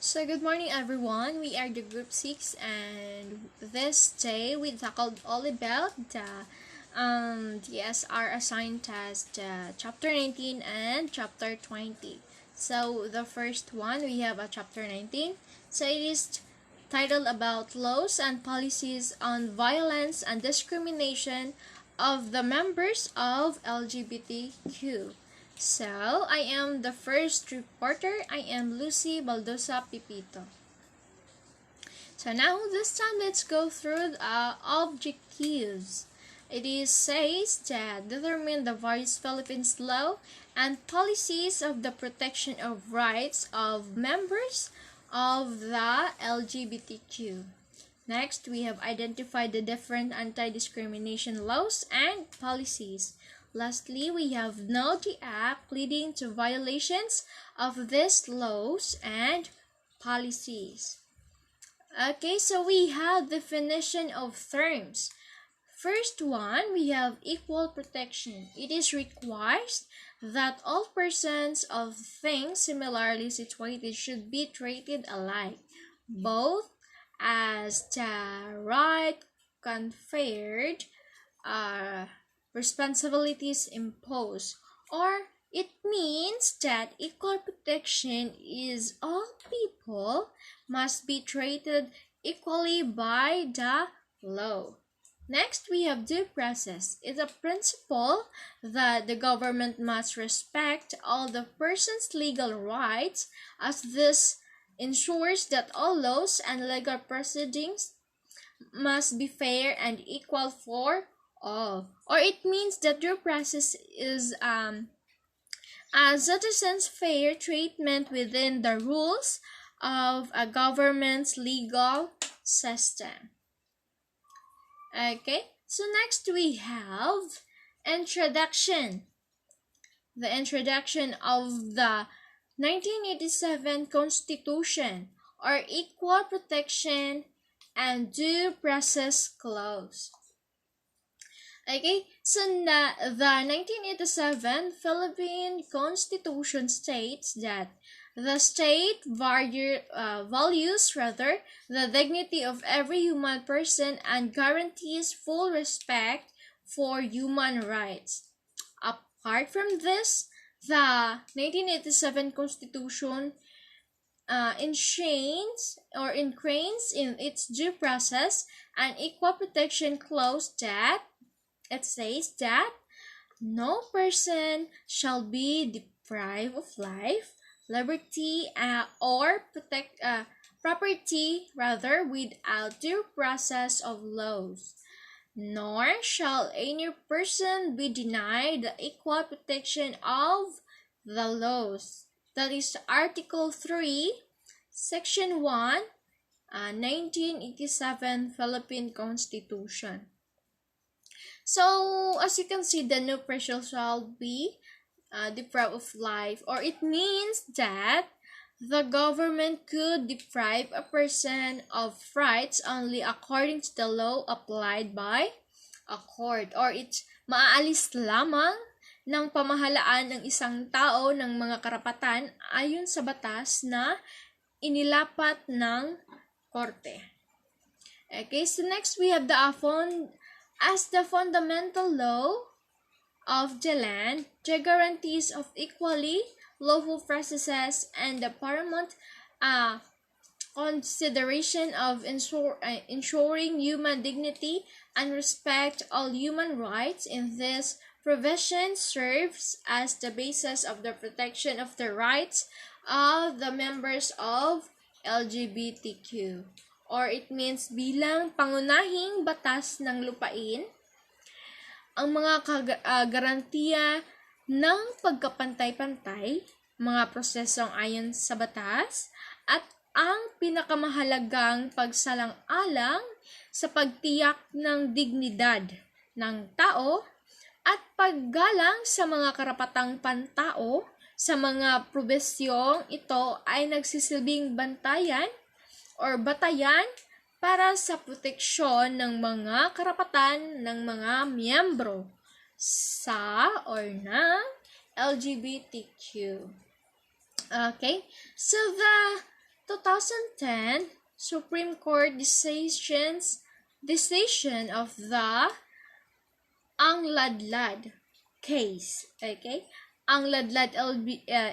So good morning everyone, we are the group 6 and this day we tackled all about the DSR assigned test chapter 19 and chapter 20. So the first one we have a chapter 19. So it is titled about laws and policies on violence and discrimination of the members of LGBTQ. So, I am the first reporter. I am Lucy Baldosa Pipito. So now, this time, let's go through the objectives. It says that determine the various Philippines law and policies of the protection of rights of members of the LGBTQ. Next, we have identified the different anti-discrimination laws and policies. Lastly, we have know the act leading to violations of these laws and policies. Okay, so we have definition of terms. First one, we have equal protection. It is required that all persons of things similarly situated should be treated alike, both as the right conferred responsibilities imposed, or it means that equal protection is all people must be treated equally by the law. Next, we have due process. It's a principle that the government must respect all the person's legal rights, as this ensures that all laws and legal proceedings must be fair and equal for all. Or it means that due process is a citizen's fair treatment within the rules of a government's legal system. Okay, so next we have introduction. The introduction of the 1987 Constitution, or Equal Protection and Due Process Clause. Okay, so the 1987 Philippine Constitution states that the state values the dignity of every human person and guarantees full respect for human rights. Apart from this, the 1987 Constitution enshrains in its due process and equal protection clause that it says that no person shall be deprived of life, liberty, or property without due process of laws. Nor shall any person be denied the equal protection of the laws. That is Article 3, Section 1, 1987 Philippine Constitution. So, as you can see, the no person shall be deprived of life, or it means that the government could deprive a person of rights only according to the law applied by a court, or it's maaalis lamang ng pamahalaan ng isang tao ng mga karapatan ayon sa batas na inilapat ng korte. Okay, so next we have the as the fundamental law of the land, the guarantees of equally lawful processes and the paramount consideration of ensuring human dignity and respect all human rights in this provision serves as the basis of the protection of the rights of the members of LGBTQ. Or it means bilang pangunahing batas ng lupain, ang mga garantiya ng pagkapantay-pantay, mga prosesong ayon sa batas, at ang pinakamahalagang pagsalang-alang sa pagtiyak ng dignidad ng tao at paggalang sa mga karapatang pantao sa mga probisyong ito ay nagsisilbing batayan para sa proteksyon ng mga karapatan ng mga miyembro sa or ng LGBTQ. Okay, so the 2010 Supreme Court decision of the Ang Ladlad case. Okay? Ang Ladlad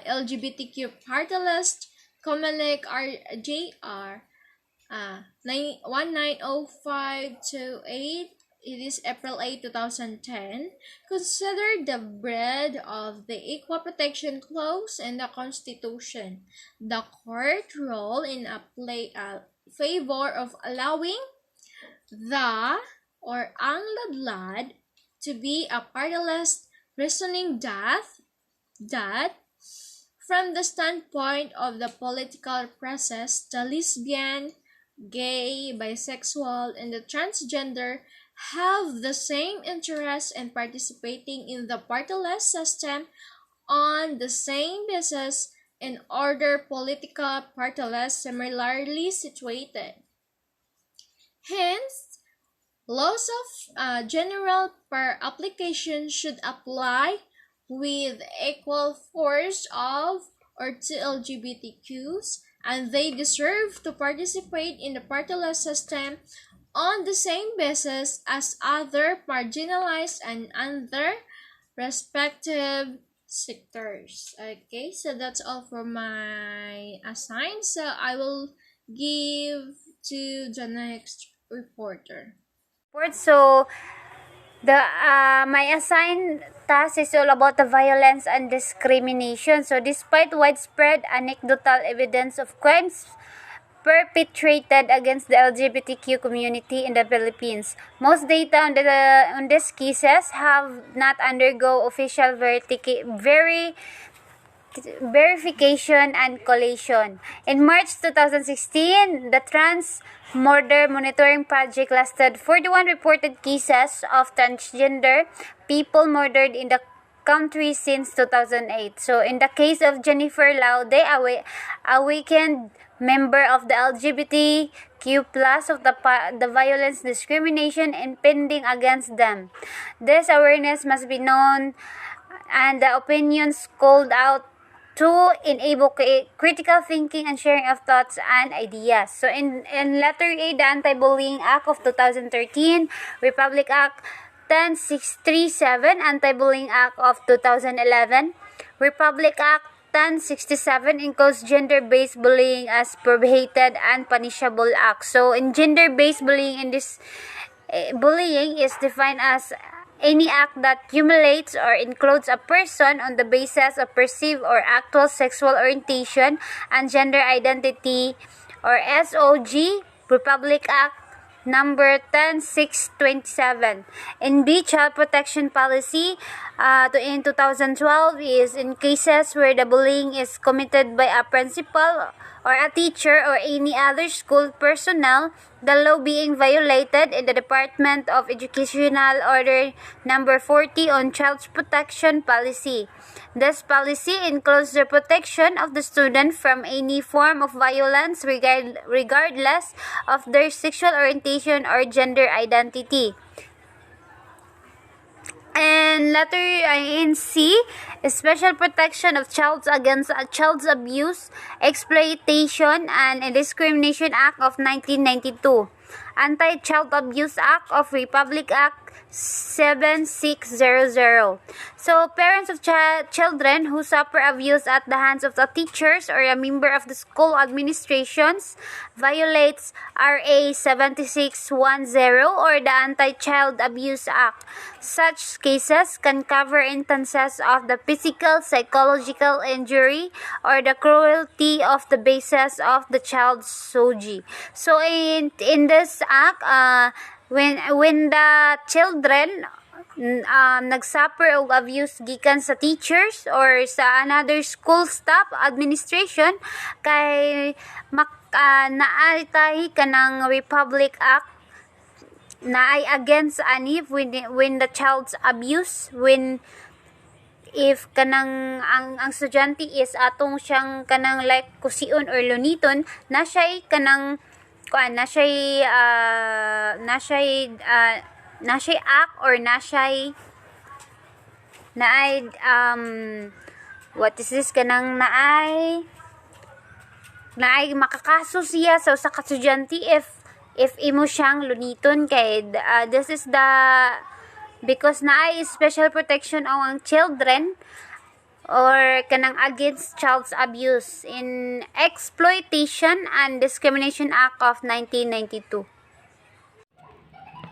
LGBTQ party list, Comelec RJR 190528. It is April 8, 2010. Considered the bread of the Equal Protection Clause in the Constitution. The court ruled in favor of allowing the or Ang Ladlad to be a party list, reasoning that from the standpoint of the political process, the lesbian, gay, bisexual, and the transgender have the same interest in participating in the party list system on the same basis in other political party lists similarly situated. Hence, laws of general per application should apply with equal force of or to LGBTQs, and they deserve to participate in the party list system on the same basis as other marginalized and other respective sectors. Okay, so that's all for my assign. So I will give to the next reporter. So the my assigned task is all about the violence and discrimination. So despite widespread anecdotal evidence of crimes perpetrated against the LGBTQ community in the Philippines, most data on these cases have not undergo official verification and collation. In March 2016, the Trans Murder Monitoring Project listed 41 reported cases of transgender people murdered in the country since 2008. So, in the case of Jennifer Laude, a weekend member of the LGBTQ plus of the violence, discrimination, impending against them. This awareness must be known and the opinions called out to enable critical thinking and sharing of thoughts and ideas. So in letter A, the Anti-Bullying Act of 2013, Republic Act 10637, Anti-Bullying Act of 2011, Republic Act 1067 includes gender-based bullying as prohibited and punishable act. So in gender-based bullying, bullying is defined as any act that humiliates or includes a person on the basis of perceived or actual sexual orientation and gender identity, or SOG, Republic Act number 10627. In B, Child Protection Policy in 2012 is in cases where the bullying is committed by a principal or a teacher or any other school personnel, the law being violated in the Department of Educational Order number 40 on Child Protection Policy. This policy includes the protection of the student from any form of violence regardless of their sexual orientation or gender identity. And letter in C, special protection of children against child abuse, exploitation, and Discrimination Act of 1992, Anti-Child Abuse Act of Republic Act 7600. So, parents of children who suffer abuse at the hands of the teachers or a member of the school administrations violates RA 7610 or the Anti-Child Abuse Act. Such cases can cover instances of the physical, psychological injury or the cruelty of the basis of the child's SOGI. So, in this act, when the children nagsuffer og abuse gikan sa teachers or sa another school staff administration, kay naay tahi kanang Republic Act naay against ani when the child's abuse, if kanang ang estudyante is atong siyang kanang like kusion or luniton, na siya kanang na siya act or naay what is this kanang naay naay makakaso siya sa usa ka estudyante if imo siyang luniton kay this is the because naay special protection ang children or kanang against child's abuse in Exploitation and Discrimination Act of 1992.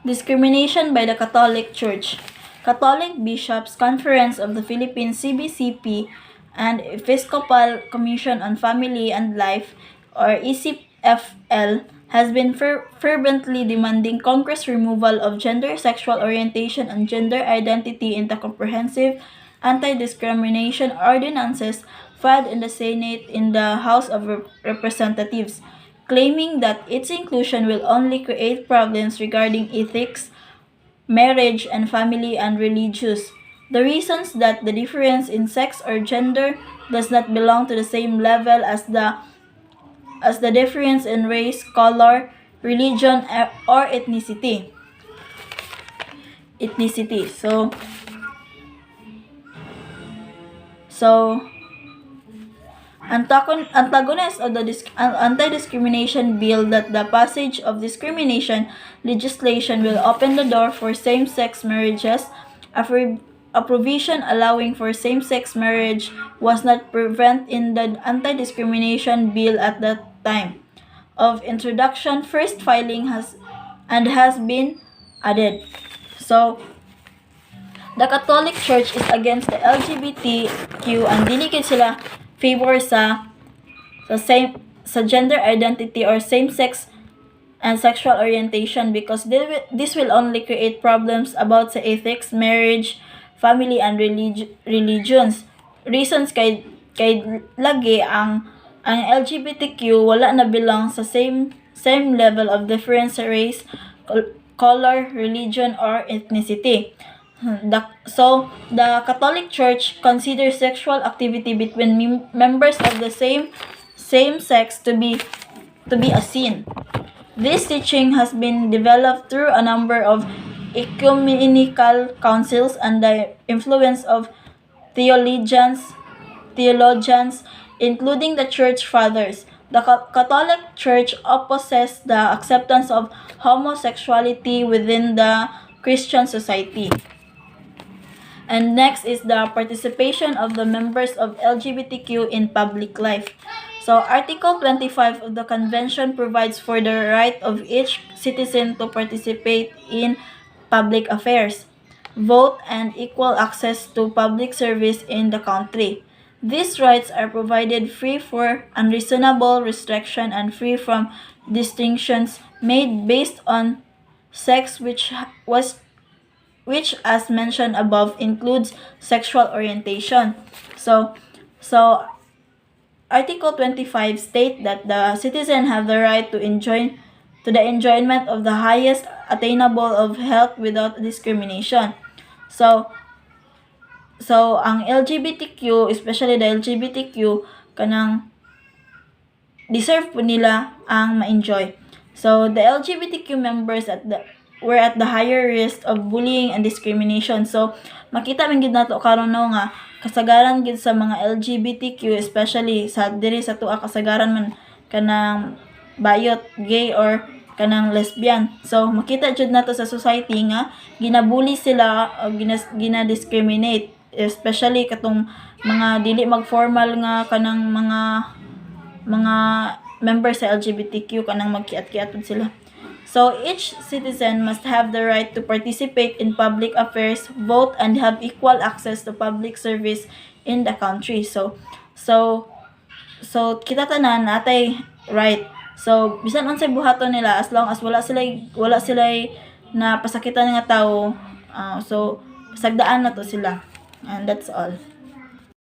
Discrimination by the Catholic Church. Catholic Bishops' Conference of the Philippines CBCP and Episcopal Commission on Family and Life or ECFL has been fervently demanding Congress removal of gender, sexual orientation, and gender identity in the comprehensive anti-discrimination ordinances filed in the Senate in the House of Representatives, claiming that its inclusion will only create problems regarding ethics, marriage, and family and religious. The reasons that the difference in sex or gender does not belong to the same level as the difference in race, color, religion, or ethnicity. So antagonists of the anti-discrimination bill that the passage of discrimination legislation will open the door for same-sex marriages. A provision allowing for same-sex marriage was not present in the anti-discrimination bill at that time of introduction. First filing has been added. So, the Catholic Church is against the LGBTQ and dili gid sila favor sa gender identity or same-sex and sexual orientation because this will only create problems about sa ethics, marriage, family, and religions. Reasons kay lagi ang LGBTQ wala na bilang sa same level of difference sa race, color, religion, or ethnicity. So, the Catholic Church considers sexual activity between members of the same sex to be a sin. This teaching has been developed through a number of ecumenical councils and the influence of theologians, including the Church Fathers. The Catholic Church opposes the acceptance of homosexuality within the Christian society. And next is the participation of the members of LGBTQ in public life. So, Article 25 of the Convention provides for the right of each citizen to participate in public affairs, vote, and equal access to public service in the country. These rights are provided free for unreasonable restriction and free from distinctions made based on sex, which as mentioned above includes sexual orientation. So Article 25 states that the citizen have the right to the enjoyment of the highest attainable of health without discrimination. So ang LGBTQ, especially the LGBTQ, kanang deserve po nila ang ma-enjoy. So the LGBTQ members were at the higher risk of bullying and discrimination. So makita man gid nato karon no nga kasagaran gid sa mga LGBTQ, especially sa diri sa tuwa kasagaran man kanang bayot, gay, or kanang lesbian. So makita jud nato sa society nga ginabully sila o gina-discriminate, especially katong mga dili mag-formal nga kanang mga members sa LGBTQ kanang magkiat-kiat sila. So each citizen must have the right to participate in public affairs, vote, and have equal access to public service in the country. So kita tanan natay right. So bisan unsay buhaton nila, as long as wala sila na pasakitan nga tawo, so pasagdaan na to sila. And that's all.